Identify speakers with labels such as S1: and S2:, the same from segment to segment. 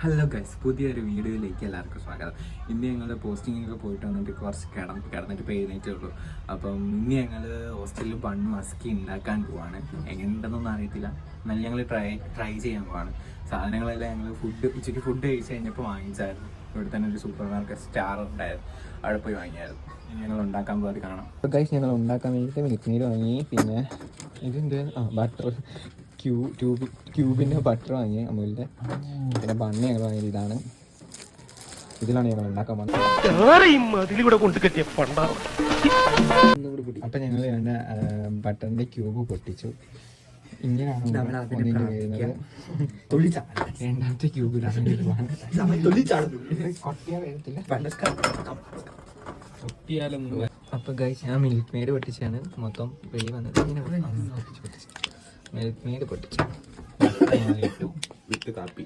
S1: Hello guys, പുതിയൊരു വീഡിയോയിലേക്ക് എല്ലാവർക്കും സ്വാഗതം. ഇന്ന് ഞങ്ങൾ പോസ്റ്റിങ്ങൊക്കെ പോയിട്ട് വന്നിട്ട് കുറച്ച് കിടന്നിട്ട് ഇപ്പോൾ എഴുന്നേറ്റേ ഉള്ളൂ. അപ്പം ഇന്ന് ഞങ്ങൾ ഹോസ്റ്റലിൽ ബൺ മസ്കി ഉണ്ടാക്കാൻ പോവാണ്. എങ്ങനെയുണ്ടെന്നൊന്നും അറിയത്തില്ല, എന്നാലും ഞങ്ങൾ ട്രൈ ചെയ്യാൻ പോവാണ്. സാധനങ്ങളെല്ലാം ഞങ്ങൾ ഉച്ചയ്ക്ക് ഫുഡ് കഴിച്ച് കഴിഞ്ഞപ്പോൾ വാങ്ങിച്ചായിരുന്നു. ഇവിടെ തന്നെ ഒരു സൂപ്പർ മാർക്കറ്റ് സ്റ്റാർ ഉണ്ടായിരുന്നു, അവിടെ പോയി വാങ്ങിയായിരുന്നു. ഞങ്ങൾ ഉണ്ടാക്കാൻ പോകാതെ കാണാം. അപ്പോൾ ഗൈസ്, ഞങ്ങൾ ഉണ്ടാക്കാൻ വേണ്ടിയിട്ട് മിൽക്ക് നീര് വാങ്ങി, പിന്നെ ഇതിൻ്റെ ബട്ടർ ക്യൂബിൻ്റെ ബട്ടർ വാങ്ങി അമൂലിൻ്റെ, പിന്നെ ബണ്ണ് ഞങ്ങൾ വാങ്ങിയത് ഇതാണ്. ഇതിലാണ് ഞങ്ങൾ ഉണ്ടാക്കാൻ പോകുന്നത്. അപ്പം ഞങ്ങൾ അതിൻ്റെ ബട്ടറിൻ്റെ ക്യൂബ് പൊട്ടിച്ചു. ഇങ്ങനെയാണ് രണ്ടാമത്തെ ക്യൂബിലാണ് കൊട്ടിയാലൊന്നും. അപ്പം ഗൈസ്, ഞാൻ മിൽക്ക് മെയ്ഡ് പൊട്ടിച്ചാണ് മൊത്തം വെളി വന്നത്. ഇങ്ങനെ മിൽക്ക് മെയ്ഡ് പൊട്ടിച്ചു വിത്ത് കാപ്പി.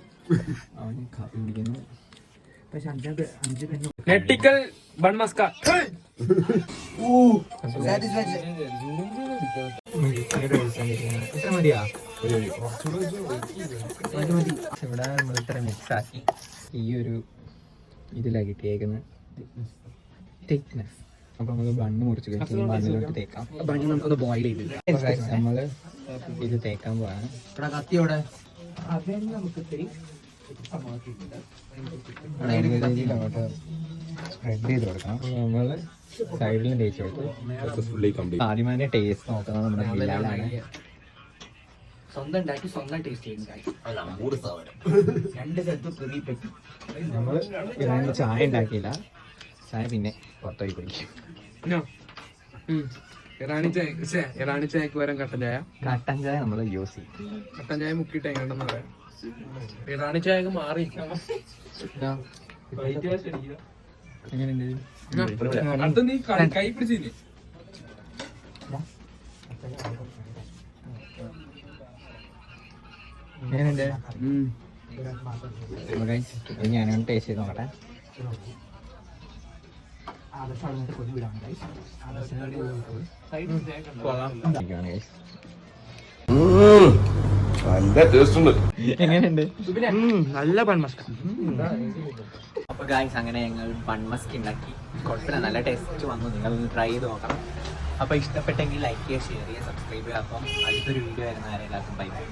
S1: അവന് കാപ്പി കുടിക്കുന്നു.
S2: നെട്ടിക്കൽ ബൺ മസ്ക.
S1: മതിയാ? ഇവിടെ നമ്മൾ ഇത്ര മിക്സ് ആക്കി ഈ ഒരു ഇതിലാക്കി ഇട്ടേക്കുന്നത് തിക്നെസ്. അപ്പൊ നമുക്ക് ബണ്ണ് മുറിച്ച് കഴിച്ച് ബണ്ണിലോട്ട് തേക്കാം. ബണ്ണ് നമുക്കൊന്ന് ബോയിൽ ചെയ്ത് നമ്മള് ഇത് തേക്കാൻ പോവാണ്. കത്തിയോടെ നമുക്ക് അങ്ങോട്ട് സ്പ്രെഡ് ചെയ്ത് കൊടുക്കണം. നമ്മള് സൈഡിലും തേച്ച് കൊടുത്തു. ആദ്യമേ ടേസ്റ്റ് നോക്കുന്നത് നമ്മുടെ ബിലാലാണ്.
S2: സ്വന്തം ഉണ്ടാക്കി സ്വന്തം ടേസ്റ്റ് ചെയ്യുന്ന
S1: നമ്മള് ചായ ഉണ്ടാക്കിയില്ല. ചായ പിന്നെ പുറത്തേക്ക് കുടിക്കും.
S2: ഇറാനി ചായക്ക് വരാൻ കട്ടൻ ചായ
S1: നമ്മൾ യൂസ് ചെയ്യും.
S2: കട്ടൻ ചായ മുക്കിയിട്ട് എങ്ങനെയുണ്ടെന്ന് പറയാം. ഇറാനി ചായക്ക് മാറി
S1: എങ്ങനെയുണ്ട്?
S2: നീ കൈ പിടിച്ചില്ലേ?
S1: എങ്ങനെയുണ്ട്? ഞാനൊന്ന് ടേസ്റ്റ് ചെയ്ത് നോക്കട്ടെ. എങ്ങനെയുണ്ട്?
S2: നല്ല ബൺമസ്ക.
S1: അപ്പൊ ഗായ്സ്, അങ്ങനെ ഞങ്ങൾ ബൺമസ്കി ഉണ്ടാക്കി. കുഴപ്പമില്ല, നല്ല ടേസ്റ്റ് വന്നു. നിങ്ങൾ ട്രൈ ചെയ്ത് നോക്കണം. അപ്പൊ ഇഷ്ടപ്പെട്ടെങ്കിൽ ലൈക്ക് ചെയ്യുക, ഷെയർ ചെയ്യുക, സബ്സ്ക്രൈബ് ചെയ്യുക. അപ്പം അടുത്തൊരു വീഡിയോ വരുന്ന എല്ലാവർക്കും ബൈ ബൈ.